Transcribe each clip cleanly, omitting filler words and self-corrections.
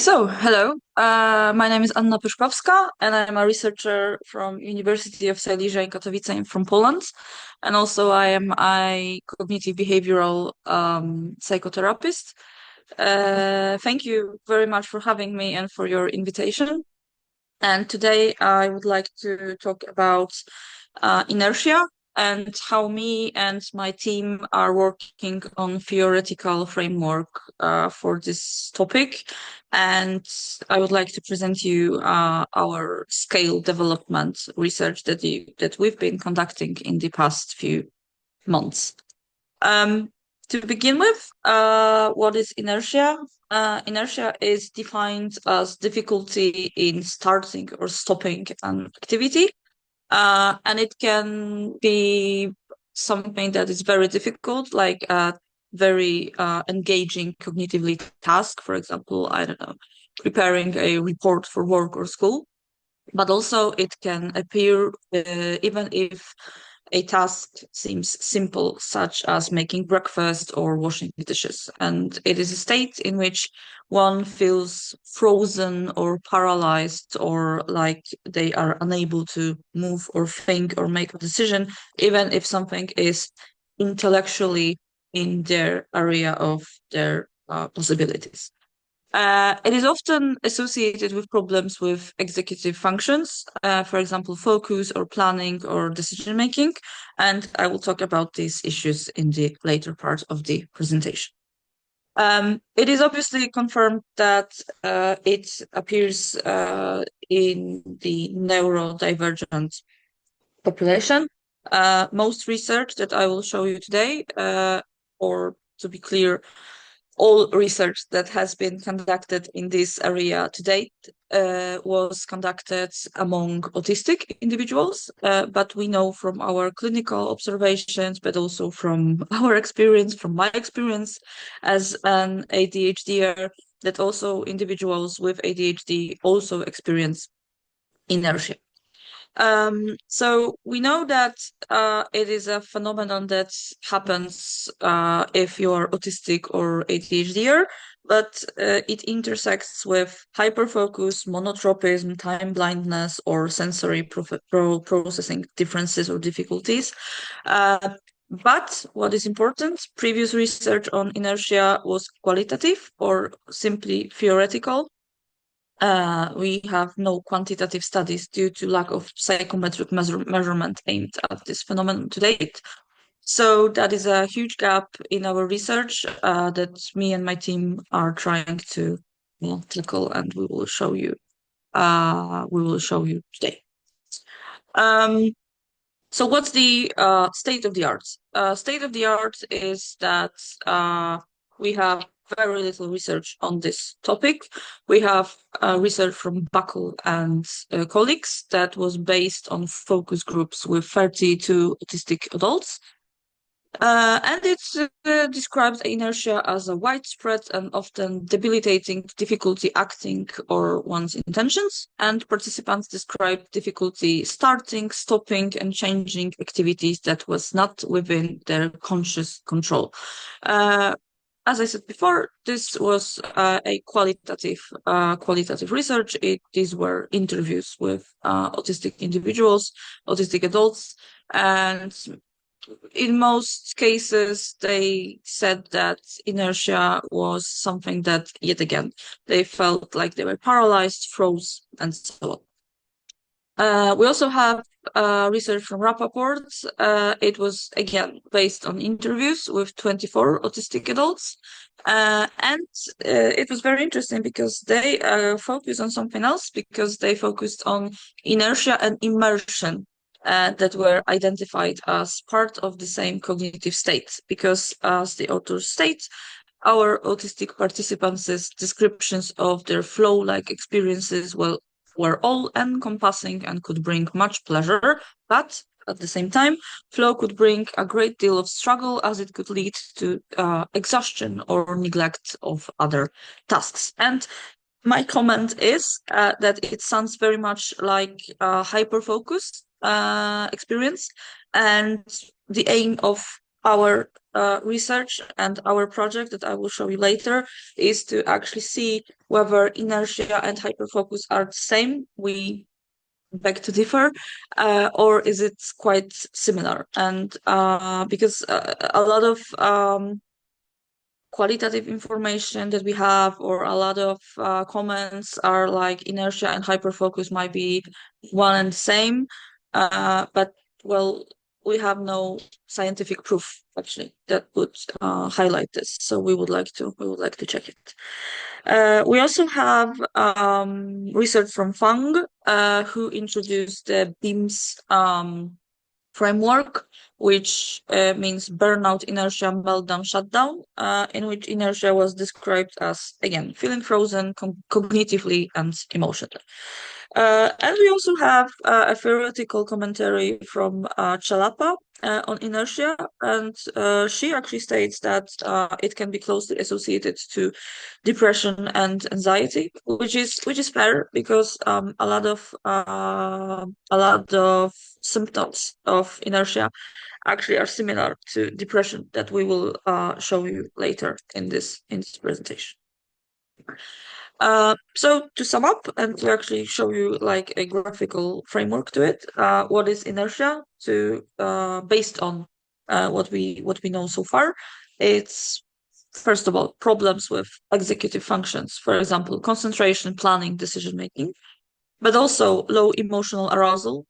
Hello. My name is Anna Pyszkowska, and I'm a researcher from University of Silesia in Katowice from Poland. And also I am a cognitive behavioral psychotherapist. Thank you very much for having me and for your invitation. And today I would like to talk about inertia and how me and my team are working on theoretical framework for this topic. And I would like to present you our scale development research that we've been conducting in the past few months. To begin with, what is inertia? Inertia is defined as difficulty in starting or stopping an activity. And it can be something that is very difficult, like a very engaging cognitively task. For example, I don't know, preparing a report for work or school. But also it can appear even if a task seems simple, such as making breakfast or washing dishes. And it is a state in which one feels frozen or paralyzed, or like they are unable to move or think or make a decision, even if something is intellectually in their area of their possibilities. It is often associated with problems with executive functions, for example, focus or planning or decision making. And I will talk about these issues in the later part of the presentation. It is obviously confirmed that it appears in the neurodivergent population. Most research that I will show you today, or to be clear, all research that has been conducted in this area to date was conducted among autistic individuals, but we know from our clinical observations, but also from our experience, from my experience as an ADHDer, that also individuals with ADHD also experience inertia. So we know that it is a phenomenon that happens if you are autistic or ADHDer, but it intersects with hyperfocus, monotropism, time blindness, or sensory processing differences or difficulties. But what is important, previous research on inertia was qualitative or simply theoretical. We have no quantitative studies due to lack of psychometric measurement aimed at this phenomenon to date. So that is a huge gap in our research that me and my team are trying to tackle, and we will show you. We will show you today. So what's the state of the art? State of the art is that we have very little research on this topic. We have research from Buckle and colleagues that was based on focus groups with 32 autistic adults. And it describes inertia as a widespread and often debilitating difficulty acting or one's intentions. And participants describe difficulty starting, stopping, and changing activities that was not within their conscious control. As I said before, this was a qualitative research. These were interviews with autistic individuals, autistic adults, and in most cases, they said that inertia was something that, yet again, they felt like they were paralyzed, froze, and so on. We also have research from Rappaport. It was, again, based on interviews with 24 autistic adults. And it was very interesting because they focused on something else, because they focused on inertia and immersion that were identified as part of the same cognitive state, because as the authors state, our autistic participants' descriptions of their flow-like experiences were all encompassing and could bring much pleasure, but at the same time, flow could bring a great deal of struggle, as it could lead to exhaustion or neglect of other tasks. And my comment is that it sounds very much like a hyper-focus experience, and the aim of our research and our project that I will show you later is to actually see whether inertia and hyperfocus are the same. We beg to differ, or is it quite similar? And because a lot of qualitative information that we have, or a lot of comments are like inertia and hyperfocus might be one and the same, but well, we have no scientific proof actually that would highlight this. So we would like to check it. We also have research from Fang, who introduced the BEAMS framework, which means burnout, inertia, meltdown, shutdown, in which inertia was described as, again, feeling frozen cognitively and emotionally. And we also have a theoretical commentary from Chalapa on inertia, and she actually states that it can be closely associated to depression and anxiety, which is fair because a lot of symptoms of inertia actually are similar to depression that we will show you later in this presentation. So to sum up and to actually show you like a graphical framework to it, what is inertia? Based on what we know so far, it's first of all problems with executive functions, for example, concentration, planning, decision making, but also low emotional arousal.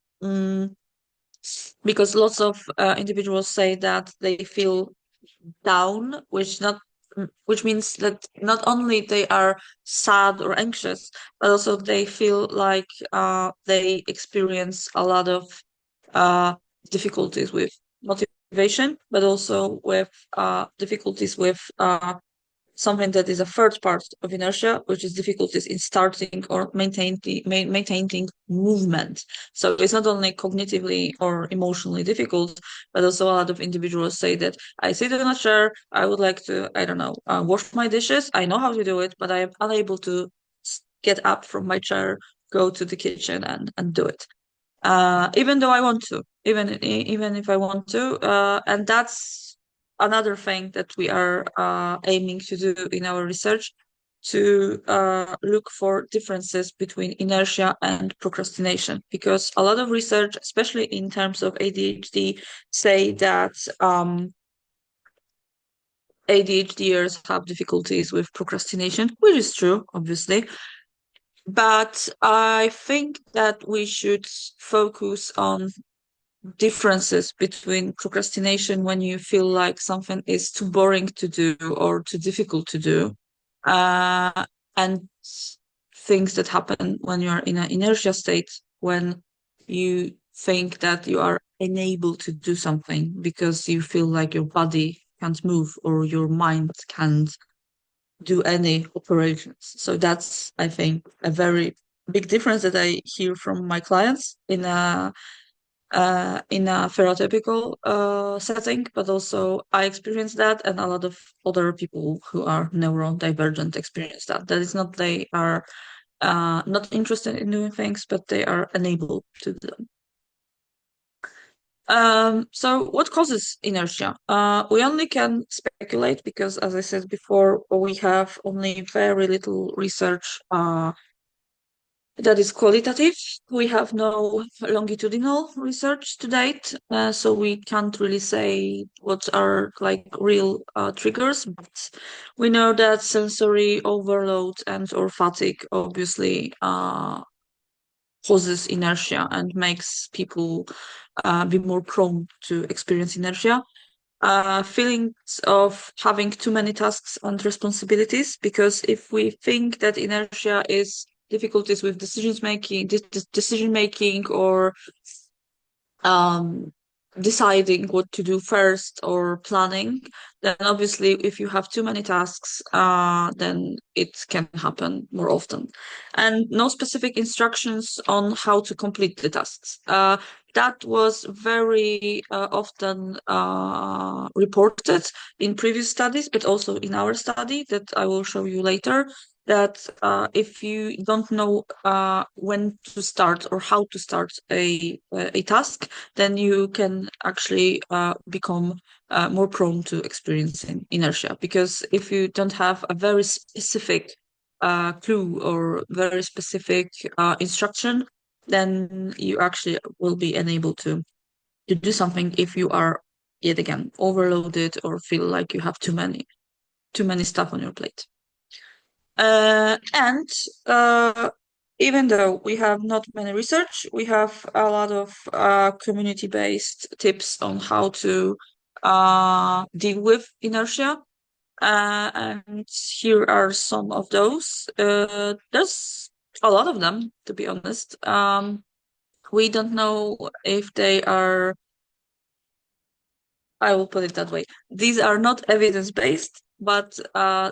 Because lots of individuals say that they feel down, which means that not only they are sad or anxious, but also they feel like they experience a lot of difficulties with motivation, but also with difficulties with something that is a third part of inertia, which is difficulties in starting or maintaining movement. So it's not only cognitively or emotionally difficult, but also a lot of individuals say that I sit in a chair, I would like to, I don't know, wash my dishes. I know how to do it, but I am unable to get up from my chair, go to the kitchen and do it. Even though I want to, even if I want to, and that's another thing that we are aiming to do in our research, to look for differences between inertia and procrastination, because a lot of research, especially in terms of ADHD, say that ADHDers have difficulties with procrastination, which is true, obviously. But I think that we should focus on differences between procrastination when you feel like something is too boring to do or too difficult to do, and things that happen when you're in an inertia state, when you think that you are unable to do something because you feel like your body can't move or your mind can't do any operations. So that's, I think, a very big difference that I hear from my clients in a phenotypical setting, but also I experience that, and a lot of other people who are neurodivergent experience that. That is not they are not interested in doing things, but they are unable to do them. So what causes inertia? We only can speculate because, as I said before, we have only very little research that is qualitative. We have no longitudinal research to date, so we can't really say what are like real triggers. But we know that sensory overload and or fatigue obviously causes inertia and makes people be more prone to experience inertia. Feelings of having too many tasks and responsibilities, because if we think that inertia is difficulties with decision making or deciding what to do first or planning, then obviously if you have too many tasks, then it can happen more often. And no specific instructions on how to complete the tasks. That was very often reported in previous studies, but also in our study that I will show you later, that if you don't know when to start or how to start a task, then you can actually become more prone to experiencing inertia. Because if you don't have a very specific clue or very specific instruction, then you actually will be unable to do something if you are yet again overloaded or feel like you have too many stuff on your plate. And even though we have not many research, we have a lot of community-based tips on how to deal with inertia. And here are some of those. There's a lot of them, to be honest. We don't know if they are, I will put it that way. These are not evidence-based, but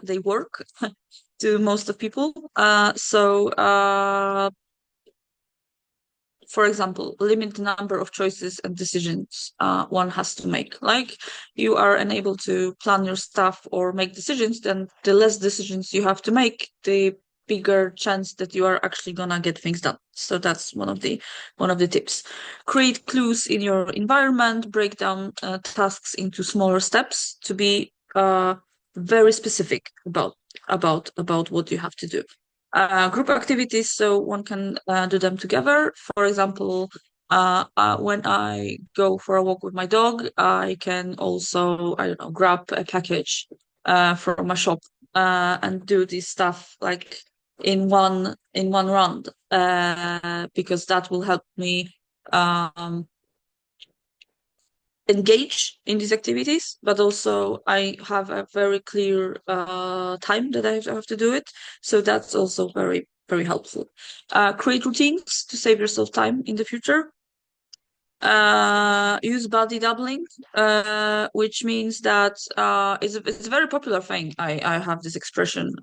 they work to most of people. For example, limit the number of choices and decisions one has to make. Like, you are unable to plan your stuff or make decisions, then the less decisions you have to make, the bigger chance that you are actually gonna get things done. So that's one of the tips. Create clues in your environment, break down tasks into smaller steps to be very specific about what you have to do. Group activities, so one can do them together. For example, when I go for a walk with my dog, I can also, I don't know, grab a package from a shop and do this stuff like in one round, because that will help me um, engage in these activities, but also I have a very clear time that I have to do it. So that's also very, very helpful. Create routines to save yourself time in the future. Use body doubling, which means that it's a very popular thing. I have this expression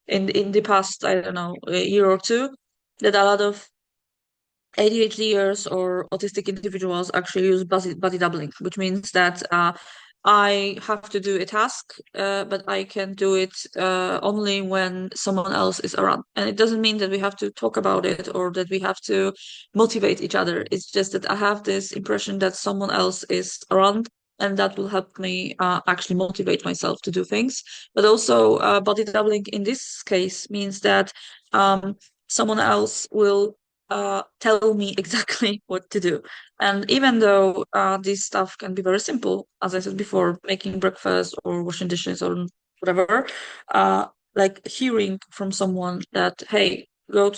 in the past, I don't know, a year or two, that a lot of ADHDers or autistic individuals actually use body doubling, which means that I have to do a task, but I can do it only when someone else is around. And it doesn't mean that we have to talk about it or that we have to motivate each other. It's just that I have this impression that someone else is around, and that will help me actually motivate myself to do things. But also, body doubling in this case means that someone else will tell me exactly what to do. And even though this stuff can be very simple, as I said before, making breakfast or washing dishes or whatever, like hearing from someone that, hey, go,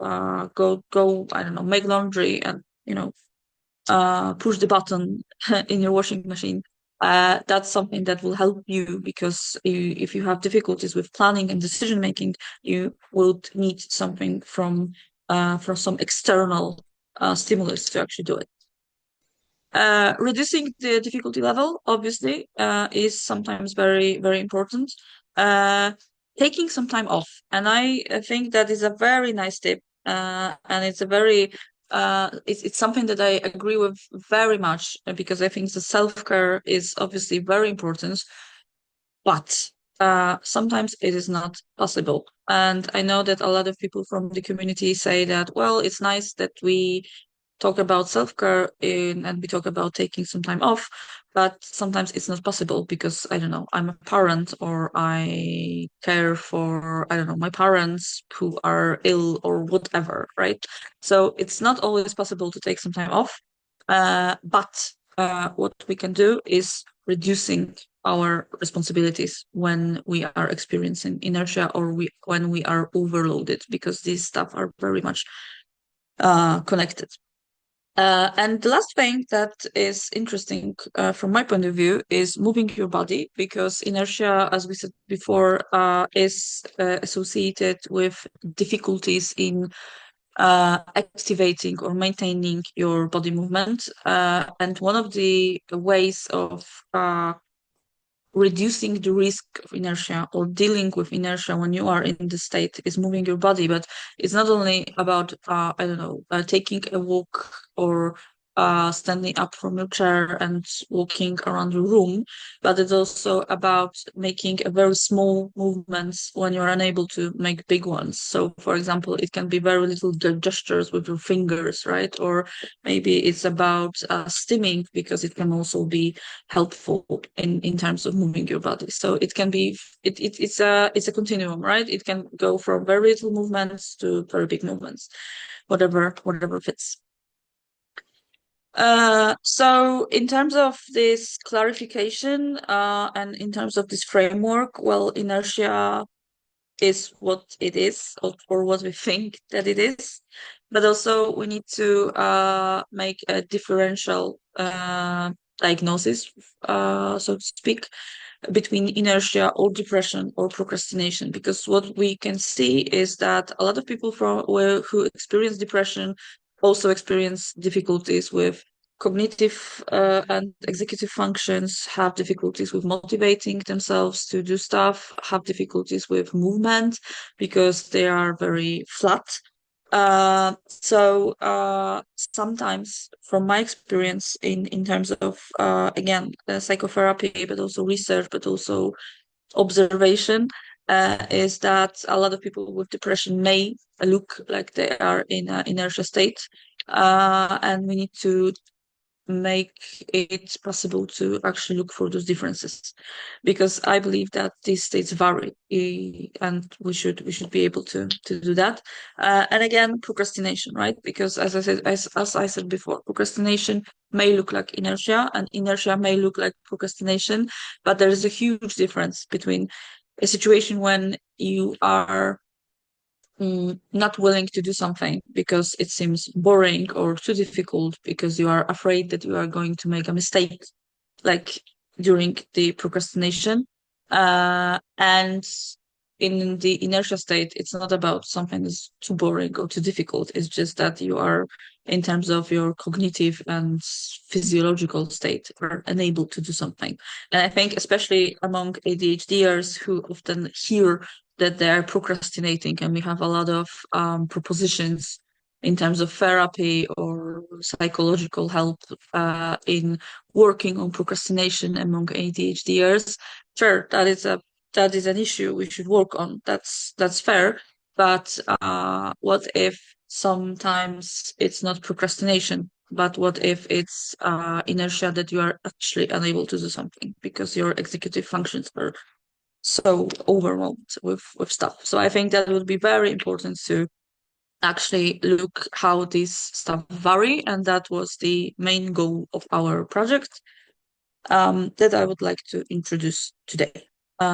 I don't know, make laundry and, push the button in your washing machine. That's something that will help you, because if you have difficulties with planning and decision making, you would need something from some external stimulus to actually do it. Reducing the difficulty level, obviously, is sometimes very, very important. Taking some time off, and I think that is a very nice tip, and it's something that I agree with very much, because I think the self-care is obviously very important, but sometimes it is not possible. And I know that a lot of people from the community say that, well, it's nice that we talk about self-care and we talk about taking some time off, but sometimes it's not possible because, I don't know, I'm a parent or I care for, I don't know, my parents who are ill or whatever, right? So it's not always possible to take some time off. But what we can do is reducing our responsibilities when we are experiencing inertia or when we are overloaded, because these stuff are very much connected. And the last thing that is interesting from my point of view is moving your body, because inertia, as we said before, is associated with difficulties in activating or maintaining your body movement. And one of the ways of reducing the risk of inertia or dealing with inertia when you are in the state is moving your body. But it's not only about, I don't know, taking a walk or standing up from your chair and walking around the room, but it's also about making a very small movements when you're unable to make big ones. So, for example, it can be very little gestures with your fingers, right? Or maybe it's about stimming, because it can also be helpful in terms of moving your body. So it can be it's a continuum, right? It can go from very little movements to very big movements, whatever fits. So in terms of this clarification, and in terms of this framework, well, inertia is what it is, or what we think that it is, but also we need to make a differential diagnosis, so to speak, between inertia or depression or procrastination, because what we can see is that a lot of people who experience depression also experience difficulties with cognitive and executive functions, have difficulties with motivating themselves to do stuff, have difficulties with movement because they are very flat. So sometimes, from my experience in terms of again psychotherapy, but also research, but also observation, is that a lot of people with depression may look like they are in an inertia state, and we need to make it possible to actually look for those differences, because I believe that these states vary, and we should be able to do that. And again, procrastination, right? Because as I said before, procrastination may look like inertia, and inertia may look like procrastination, but there is a huge difference between a situation when you are not willing to do something because it seems boring or too difficult, because you are afraid that you are going to make a mistake, like during the procrastination. And in the inertia state, it's not about something that's too boring or too difficult. It's just that you are, in terms of your cognitive and physiological state, are unable to do something. And I think especially among ADHDers, who often hear that they're procrastinating, and we have a lot of propositions in terms of therapy or psychological help in working on procrastination among ADHDers. Sure, that is an issue we should work on. That's fair. But what if sometimes it's not procrastination, but what if it's inertia, that you are actually unable to do something because your executive functions are so overwhelmed with stuff? So I think that would be very important to actually look how these stuff vary, and that was the main goal of our project, that I would like to introduce today.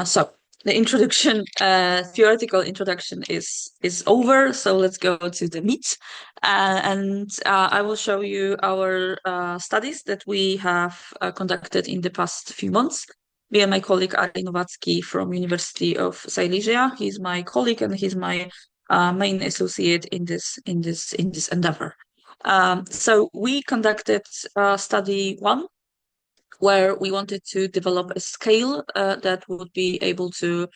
So the introduction, theoretical introduction is over. So let's go to the meat, and I will show you our studies that we have conducted in the past few months. Me and my colleague Ari Nowacki from University of Silesia. He's my colleague, and he's my main associate in this endeavor. So we conducted study one, where we wanted to develop a scale that would be able to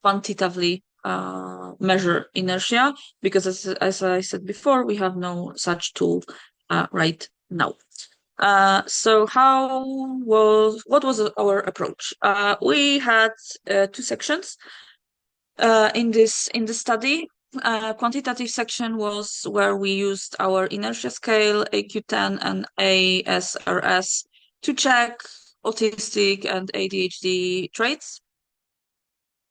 quantitatively measure inertia, because as I said before, we have no such tool right now. So what was our approach? We had two sections in this study. Quantitative section was where we used our inertia scale, AQ10 and ASRS, to check autistic and ADHD traits.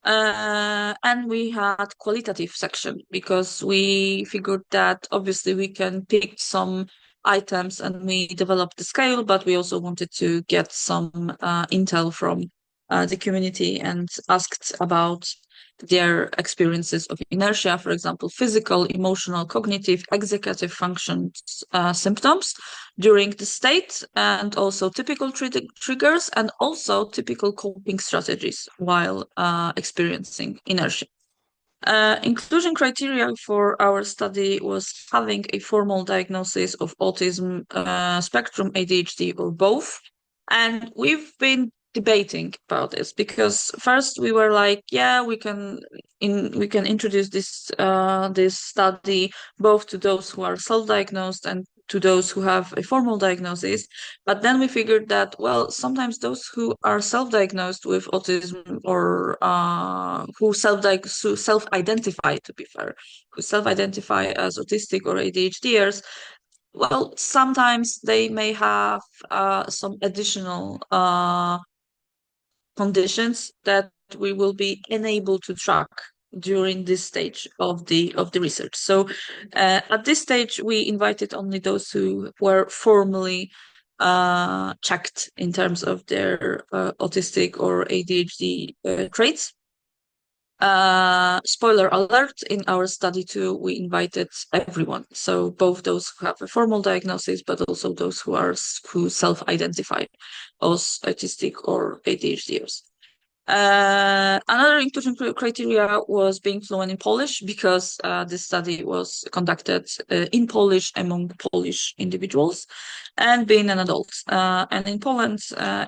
And we had qualitative section, because we figured that obviously we can pick some items and we developed the scale, but we also wanted to get some intel from the community, and asked about their experiences of inertia, for example, physical, emotional, cognitive, executive functions symptoms during the state, and also typical triggers, and also typical coping strategies while experiencing inertia. Inclusion criteria for our study was having a formal diagnosis of autism spectrum, ADHD, or both. And we've been debating about this, because first we were like, yeah, we can introduce this study both to those who are self-diagnosed and to those who have a formal diagnosis. But then we figured that, well, sometimes those who are self-diagnosed with autism or who self-identify, to be fair, who self-identify as autistic or ADHDers, well, sometimes they may have some additional conditions that we will be unable to track during this stage of the research. So at this stage, we invited only those who were formally checked in terms of their autistic or ADHD traits. Spoiler alert, in our study too, we invited everyone. So both those who have a formal diagnosis, but also those who self-identify as autistic or ADHDers. Another inclusion criteria was being fluent in Polish because this study was conducted in Polish among Polish individuals and being an adult. And in Poland,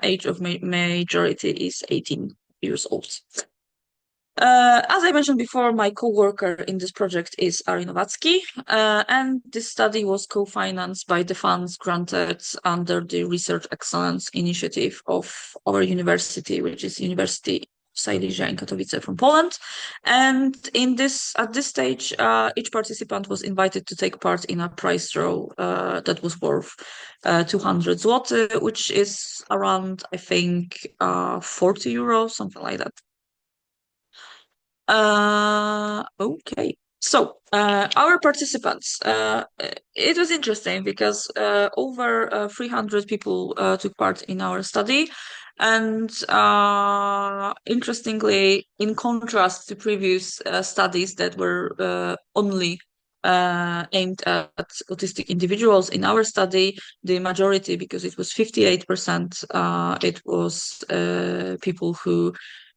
age of majority is 18 years old. As I mentioned before, my co-worker in this project is Ari Nowacki, and this study was co-financed by the funds granted under the Research Excellence Initiative of our university, which is University of Silesia in Katowice from Poland. And at this stage, each participant was invited to take part in a prize draw that was worth 200 zloty, which is around, I think, 40 euros, something like that. Okay. So, our participants, it was interesting because over 300 people took part in our study. And interestingly, in contrast to previous studies that were only aimed at autistic individuals, in our study, the majority, because it was 58%, it was people who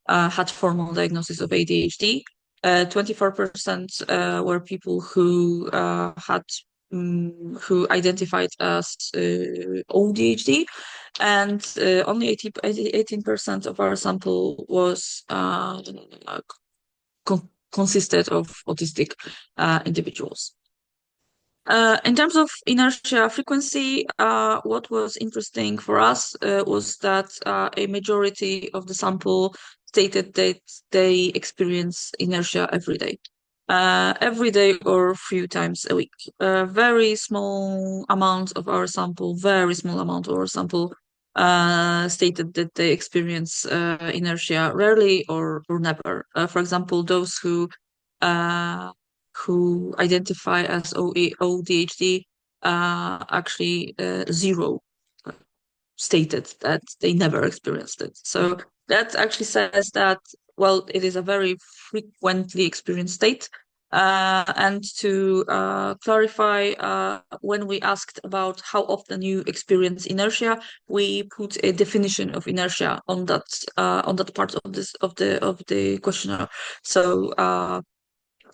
had formal diagnosis of ADHD. 24% were people who who identified as AuDHD, and only 18% of our sample was consisted of autistic individuals. In terms of inertia frequency, what was interesting for us was that a majority of the sample stated that they experience inertia every day or a few times a week. Very small amount of our sample, stated that they experience inertia rarely or never. For example, those who identify as AuDHD, actually zero stated that they never experienced it. So that actually says that, well, it is a very frequently experienced state. And to clarify, when we asked about how often you experience inertia, we put a definition of inertia on that part of the questionnaire. So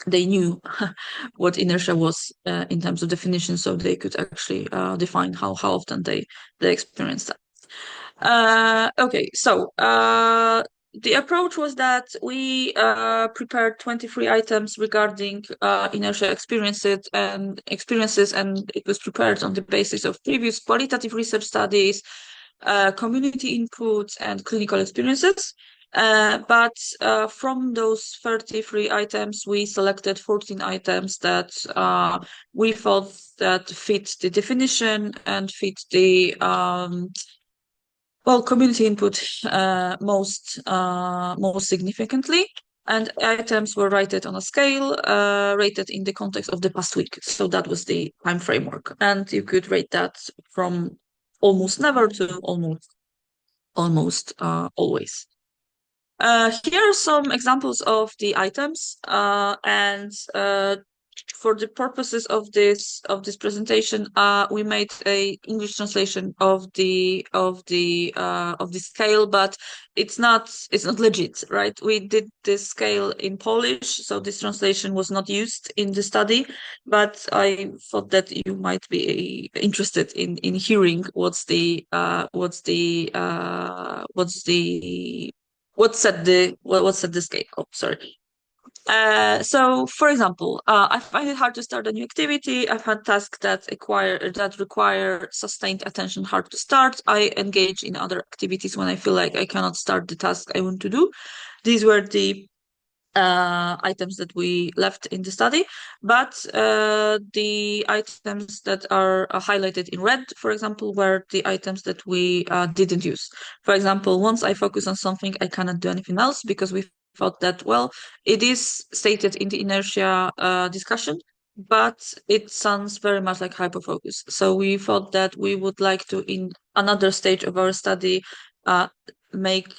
they knew what inertia was in terms of definition, so they could actually define how often they experience that. Okay, so the approach was that we prepared 23 items regarding inertia experiences, and it was prepared on the basis of previous qualitative research studies, community input, and clinical experiences. But from those 33 items, we selected 14 items that we thought that fit the definition and fit the community input most significantly. And items were rated on a scale, rated in the context of the past week. So that was the time framework, and you could rate that from almost never to almost always. Here are some examples of the items, and for the purposes of this presentation, we made a English translation of the scale, but it's not legit, right? We did this scale in Polish, so this translation was not used in the study. But I thought that you might be interested in hearing what said the scale. Oh, sorry. So, for example, I find it hard to start a new activity. I've had tasks that require sustained attention hard to start. I engage in other activities when I feel like I cannot start the task I want to do. These were the items that we left in the study, but the items that are highlighted in red, for example, were the items that we didn't use. For example, once I focus on something, I cannot do anything else because we thought that, well, it is stated in the inertia discussion, but it sounds very much like hyperfocus. So we thought that we would like to, in another stage of our study, uh, make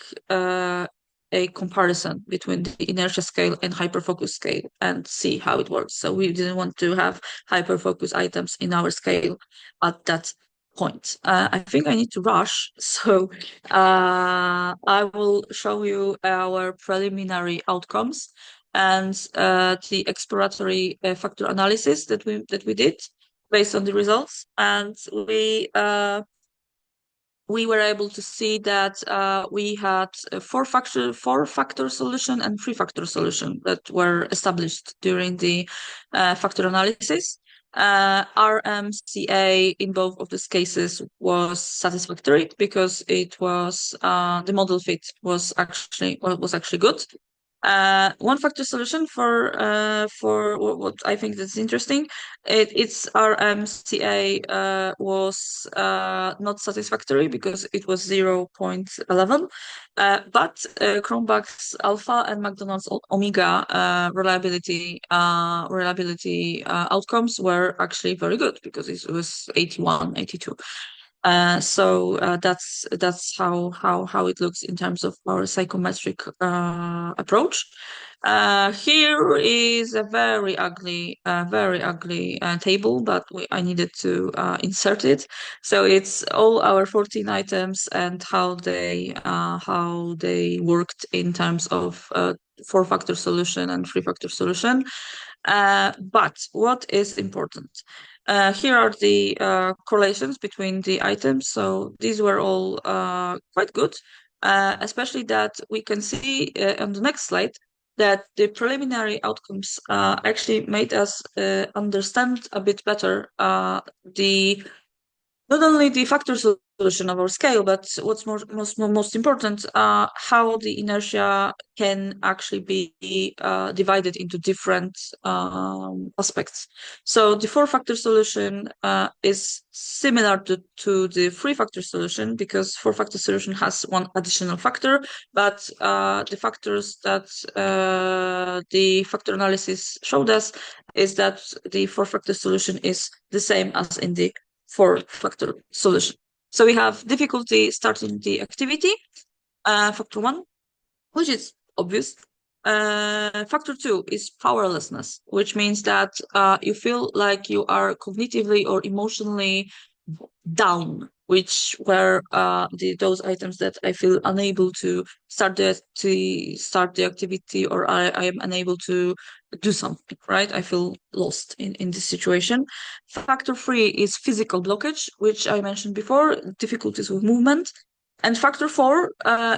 a comparison between the inertia scale and hyperfocus scale and see how it works. So we didn't want to have hyperfocus items in our scale at that point. I think I need to rush, so I will show you our preliminary outcomes and the exploratory factor analysis that we did based on the results, and we were able to see that we had a four factor solution and three-factor solution that were established during the factor analysis. RMCA in both of these cases was satisfactory because it was the model fit was actually good. One factor solution for what I think that's interesting, its RMCA was not satisfactory because it was 0.11, but Cronbach's alpha and McDonald's omega reliability outcomes were actually very good because it was 81, 82. So that's how it looks in terms of our psychometric approach. Here is a very ugly table, but I needed to insert it. So it's all our 14 items and how they worked in terms of four-factor solution and three-factor solution. But what is important? Here are the correlations between the items. So these were all quite good, especially that we can see on the next slide that the preliminary outcomes actually made us understand a bit better the not only the factor solution of our scale, but what's most important, how the inertia can actually be divided into different aspects. So the four-factor solution is similar to the three-factor solution because four-factor solution has one additional factor, but the factors that the factor analysis showed us is that the four-factor solution is the same as in the four-factor solution. So we have difficulty starting the activity, factor one, which is obvious. Factor two is powerlessness, which means that you feel like you are cognitively or emotionally down, which were those items that I feel unable to start the activity, or I am unable to do something, right? I feel lost in this situation. Factor three is physical blockage, which I mentioned before, difficulties with movement. And factor four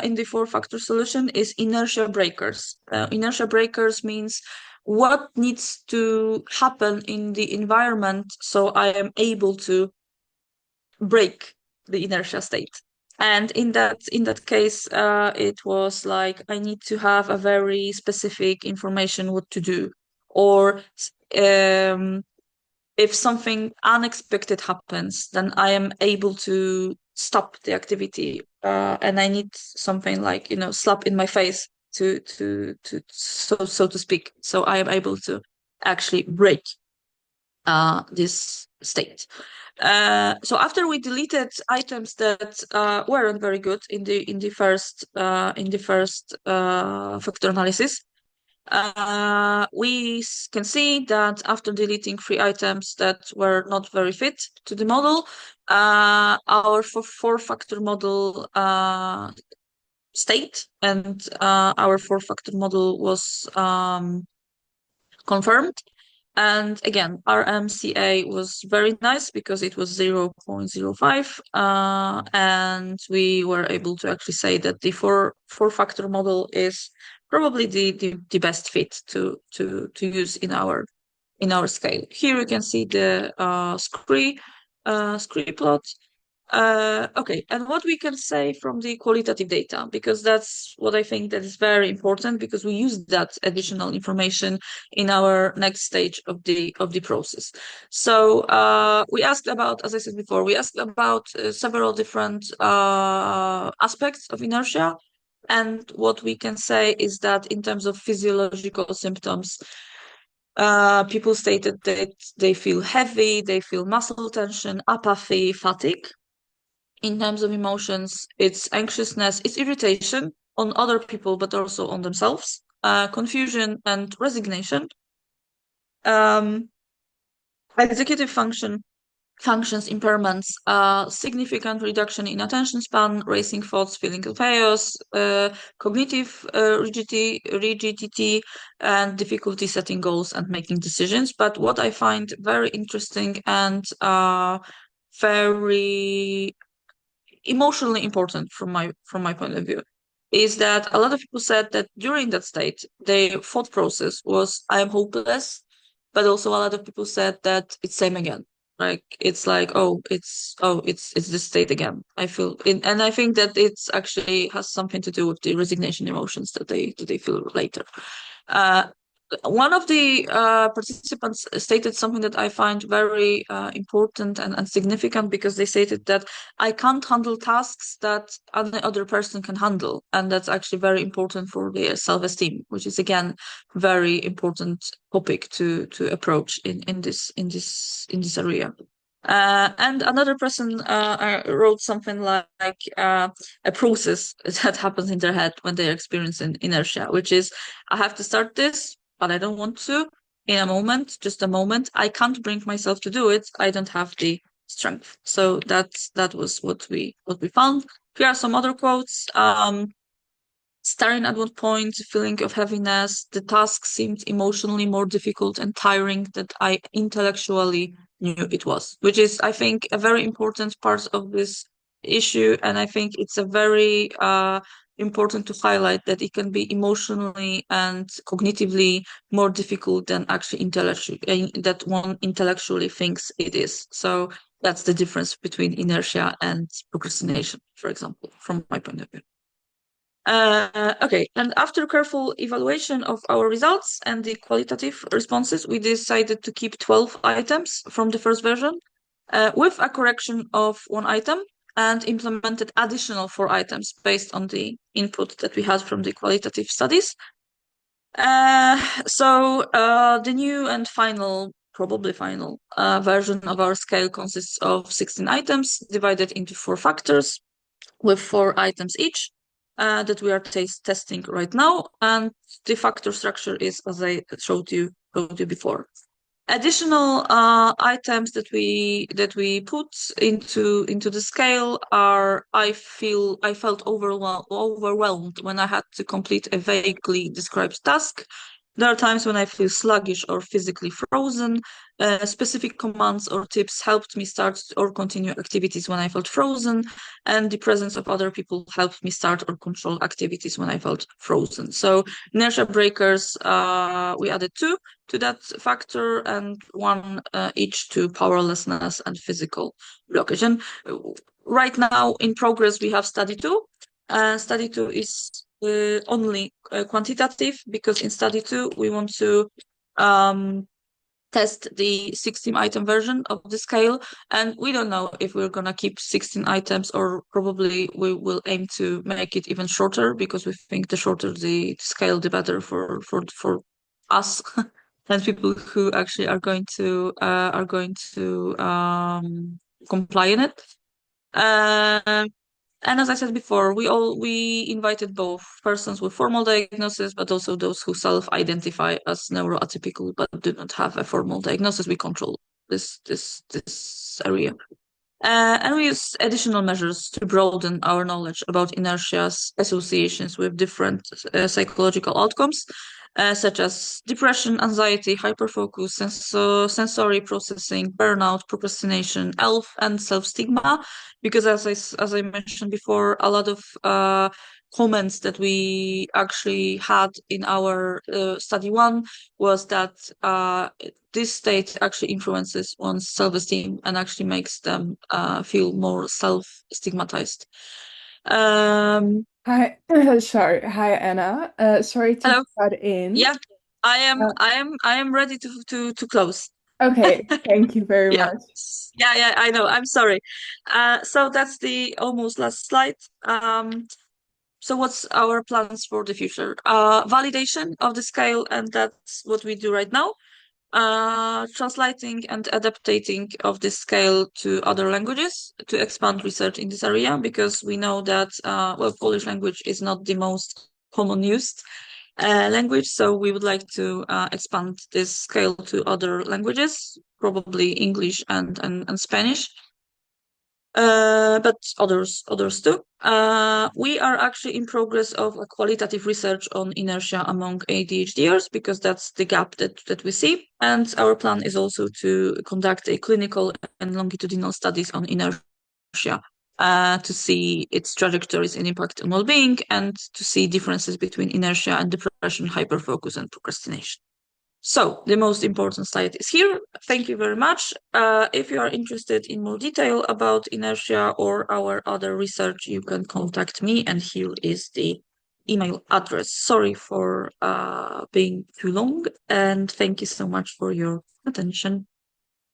in the four-factor solution is inertia breakers. Inertia breakers means what needs to happen in the environment so I am able to break the inertia state. And in that case, it was like I need to have a very specific information what to do, or if something unexpected happens, then I am able to stop the activity, and I need something like slap in my face to so to speak. So I am able to actually break this state. So after we deleted items that weren't very good in the first factor analysis, we can see that after deleting three items that were not very fit to the model, our four-factor model stayed, and our four-factor model was confirmed. And again, RMCA was very nice because it was 0.05, and we were able to actually say that the four-factor model is probably the best fit to use in our scale. Here you can see the scree plot. Okay, and what we can say from the qualitative data, because that's what I think that is very important, because we use that additional information in our next stage of the process. So we asked about, as I said before, we asked about several different aspects of inertia. And what we can say is that in terms of physiological symptoms, people stated that they feel heavy, they feel muscle tension, apathy, fatigue. In terms of emotions, it's anxiousness, it's irritation on other people, but also on themselves, confusion and resignation. Executive functions impairments, significant reduction in attention span, racing thoughts, feeling of chaos, cognitive rigidity, and difficulty setting goals and making decisions. But what I find very interesting and very emotionally important from my point of view is that a lot of people said that during that state their thought process was I am hopeless, but also a lot of people said that it's same again, like it's like it's this state again. I feel it, and I think that it's actually has something to do with the resignation emotions that they feel later. uh, one of the participants stated something that I find very important and significant, because they stated that I can't handle tasks that another person can handle, and that's actually very important for their self-esteem, which is again very important topic to approach in this area. And another person wrote something like a process that happens in their head when they're experiencing inertia, which is I have to start this, but I don't want to in a moment, just a moment. I can't bring myself to do it. I don't have the strength. So that was what we found. Here are some other quotes. Staring at one point, feeling of heaviness, the task seemed emotionally more difficult and tiring than I intellectually knew it was, which is, I think, a very important part of this issue. And I think it's a very important to highlight that it can be emotionally and cognitively more difficult than actually intellectually, that one intellectually thinks it is. So that's the difference between inertia and procrastination, for example, from my point of view. Okay, and after careful evaluation of our results and the qualitative responses, we decided to keep 12 items from the first version, with a correction of one item, and implemented additional 4 items based on the input that we had from the qualitative studies. So the new and probably final version of our scale consists of 16 items divided into 4 factors with 4 items each. That we are testing right now, and the factor structure is as I showed you before. Additional items that we put into the scale are I felt overwhelmed when I had to complete a vaguely described task. There are times when I feel sluggish or physically frozen. Specific commands or tips helped me start or continue activities when I felt frozen, and the presence of other people helped me start or control activities when I felt frozen. So inertia breakers, we added 2 to that factor, and 1 each to powerlessness and physical blockage. And right now in progress we have study 2. Study 2 is only quantitative, because in study 2 we want to test the 16 item version of the scale, and we don't know if we're gonna keep 16 items, or probably we will aim to make it even shorter, because we think the shorter the scale the better for us and people who actually are going to comply in it. And as I said before, we invited both persons with formal diagnosis, but also those who self-identify as neuroatypical but do not have a formal diagnosis. We control this area. And we use additional measures to broaden our knowledge about inertia's associations with different psychological outcomes. such as depression, anxiety, hyperfocus, sensory processing, burnout, procrastination, and self-stigma. Because as I mentioned before, a lot of comments that we actually had in our study one was that this state actually influences one's self-esteem and actually makes them feel more self-stigmatized. Hi, sorry. Hi, Anna. Sorry to Hello. cut in. Yeah, I am. Uh, I am ready to close. okay, thank you very Yeah. much. Yeah. I know. I'm sorry. So that's the almost last slide. So what's our plans for the future? Validation of the scale, and that's what we do right now. Translating and adapting of this scale to other languages to expand research in this area, because we know that well, Polish language is not the most common used language, so we would like to expand this scale to other languages, probably English and Spanish, but others too. We are actually in progress of a qualitative research on inertia among ADHDers, because that's the gap that we see. And our plan is also to conduct a clinical and longitudinal studies on inertia to see its trajectories and impact on well-being, and to see differences between inertia and depression, hyperfocus, and procrastination. So the most important slide is here. Thank you very much. If you are interested in more detail about inertia or our other research, you can contact me, and here is the email address. Sorry for being too long, and thank you so much for your attention.